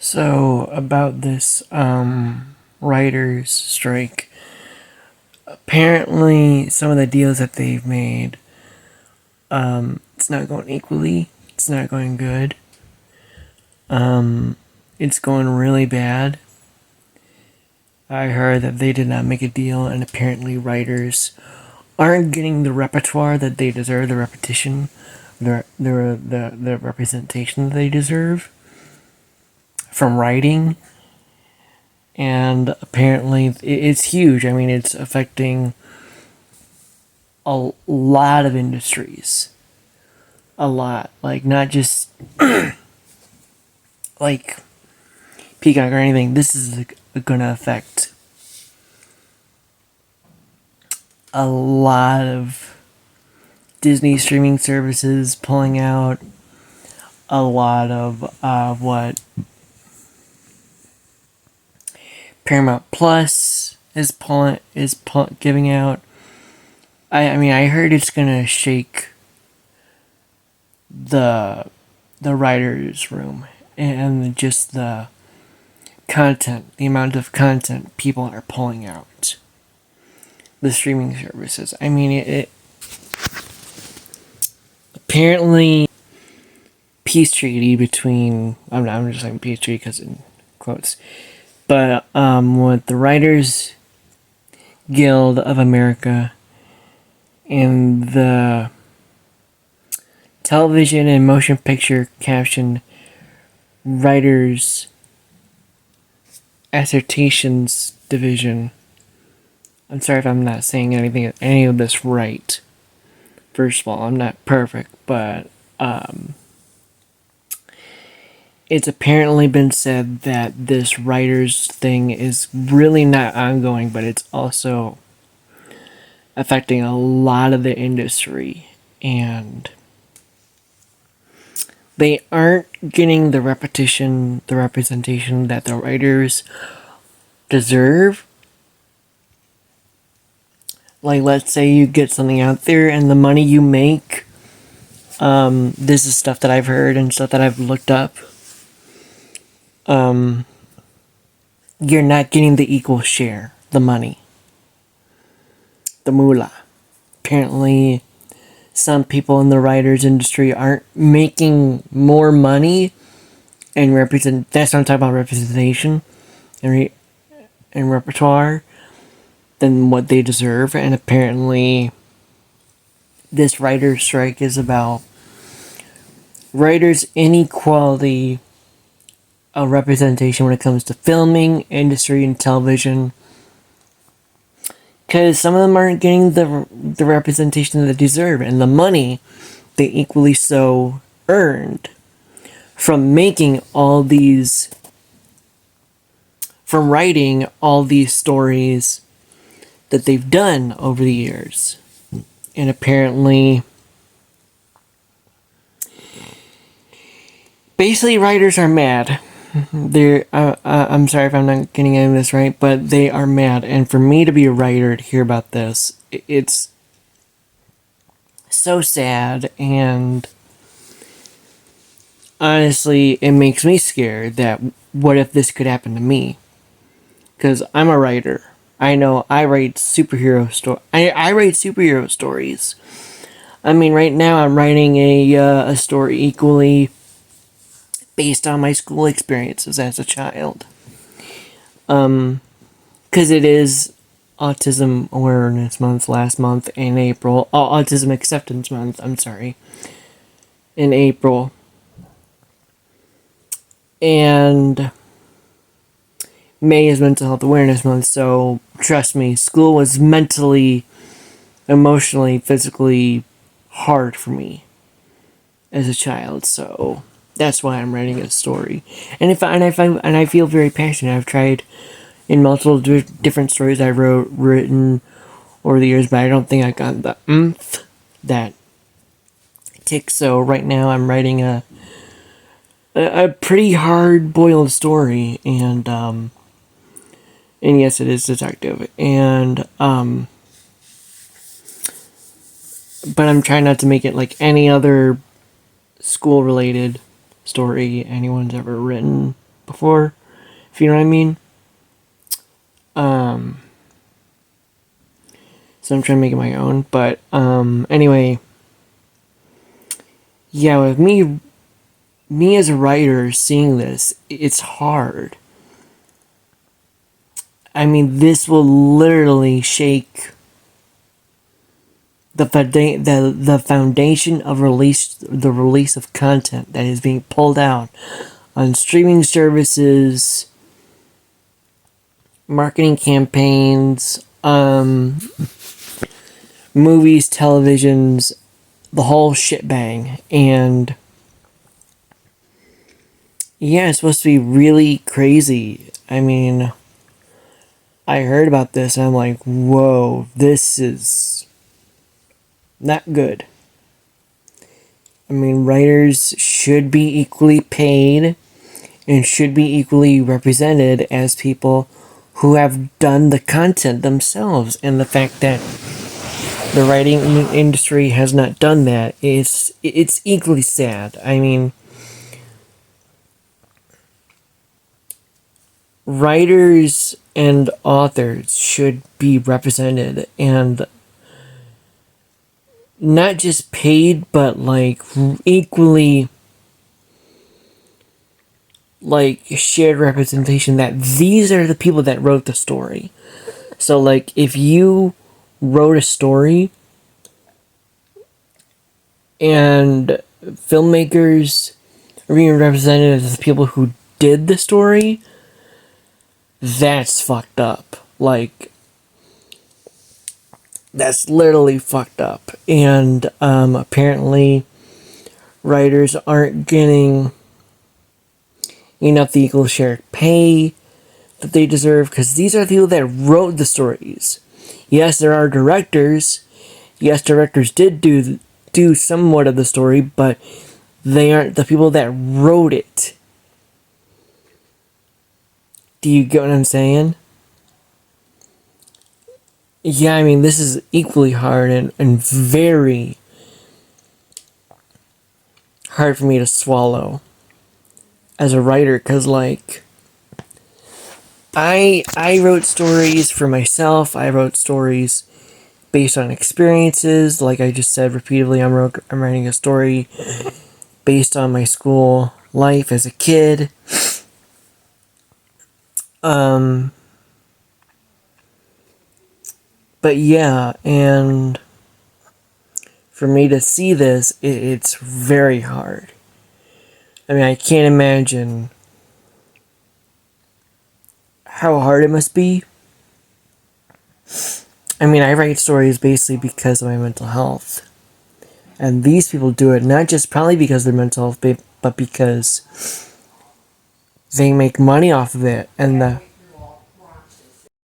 So about this writers strike, apparently some of the deals that they've made, it's not going equally. It's not going good. It's going really bad. I heard that they did not make a deal, and apparently writers aren't getting the repertoire that they deserve, the repetition, the representation that they deserve from writing. And apparently it's huge. I mean, it's affecting a lot of industries. A lot. Like, not just like Peacock or anything. This is gonna affect a lot of Disney streaming services pulling out, a lot of what Paramount Plus is giving out. I mean, I heard it's gonna shake the writers' room and just the content, the amount of content people are pulling out. The streaming services. I mean, it apparently peace treaty between. I'm just saying peace treaty because in quotes, but with the Writers Guild of America and the Television and Motion Picture Caption Writers Assertions Division. I'm sorry if I'm not saying any of this right. First of all, I'm not perfect, but it's apparently been said that this writers thing is really not ongoing, but it's also affecting a lot of the industry, and they aren't getting the representation that the writers deserve. Like, let's say you get something out there and the money you make, this is stuff that I've heard and stuff that I've looked up, you're not getting the equal share, the money, the moolah. Apparently, some people in the writers industry aren't making more money and that's what I'm talking about, representation and repertoire, than what they deserve. And apparently this writer's strike is about writers' inequality of representation when it comes to filming, industry, and television. Because some of them aren't getting the representation that they deserve, and the money they equally so earned from making all these, from writing all these stories that they've done over the years. And apparently, basically, writers are mad. I'm sorry if I'm not getting any of this right, but they are mad. And for me to be a writer to hear about this, it's so sad. And honestly, it makes me scared that what if this could happen to me? Because I'm a writer. I know I write superhero I write superhero stories. I mean, right now I'm writing a story equally based on my school experiences as a child. Because it is Autism Awareness Month last month in April. Autism Acceptance Month, I'm sorry. In April. And May is Mental Health Awareness Month, so trust me, school was mentally, emotionally, physically hard for me as a child, so that's why I'm writing a story. And I feel very passionate. I've tried in multiple different stories I've written over the years, but I don't think I got the oomph that it takes. So right now I'm writing a pretty hard-boiled story, and yes, it is detective, and but I'm trying not to make it like any other school-related story anyone's ever written. before, if you know what I mean. Um, so I'm trying to make it my own. But anyway, yeah, with me as a writer seeing this, it's hard. I mean, this will literally shake the foundation of the release of content that is being pulled out on streaming services, marketing campaigns, movies, televisions, the whole shitbang. And yeah, it's supposed to be really crazy. I mean, I heard about this and I'm like, whoa, this is not good. I mean, writers should be equally paid and should be equally represented as people who have done the content themselves. And the fact that the writing industry has not done that, it's equally sad. I mean, writers and authors should be represented and not just paid, but like equally like shared representation that these are the people that wrote the story. So like if you wrote a story and filmmakers are being represented as the people who did the story, that's fucked up. Like, that's literally fucked up. And apparently writers aren't getting enough the equal share pay that they deserve, because these are the people that wrote the stories. Yes, there are directors. Yes, directors did do somewhat of the story, but they aren't the people that wrote it. Do you get what I'm saying? Yeah, I mean, this is equally hard and very hard for me to swallow as a writer, because, like, I wrote stories for myself. I wrote stories based on experiences. Like I just said repeatedly, I'm writing a story based on my school life as a kid. But yeah, and for me to see this, it's very hard. I mean, I can't imagine how hard it must be. I mean, I write stories basically because of my mental health. And these people do it not just probably because of their mental health, but because they make money off of it. And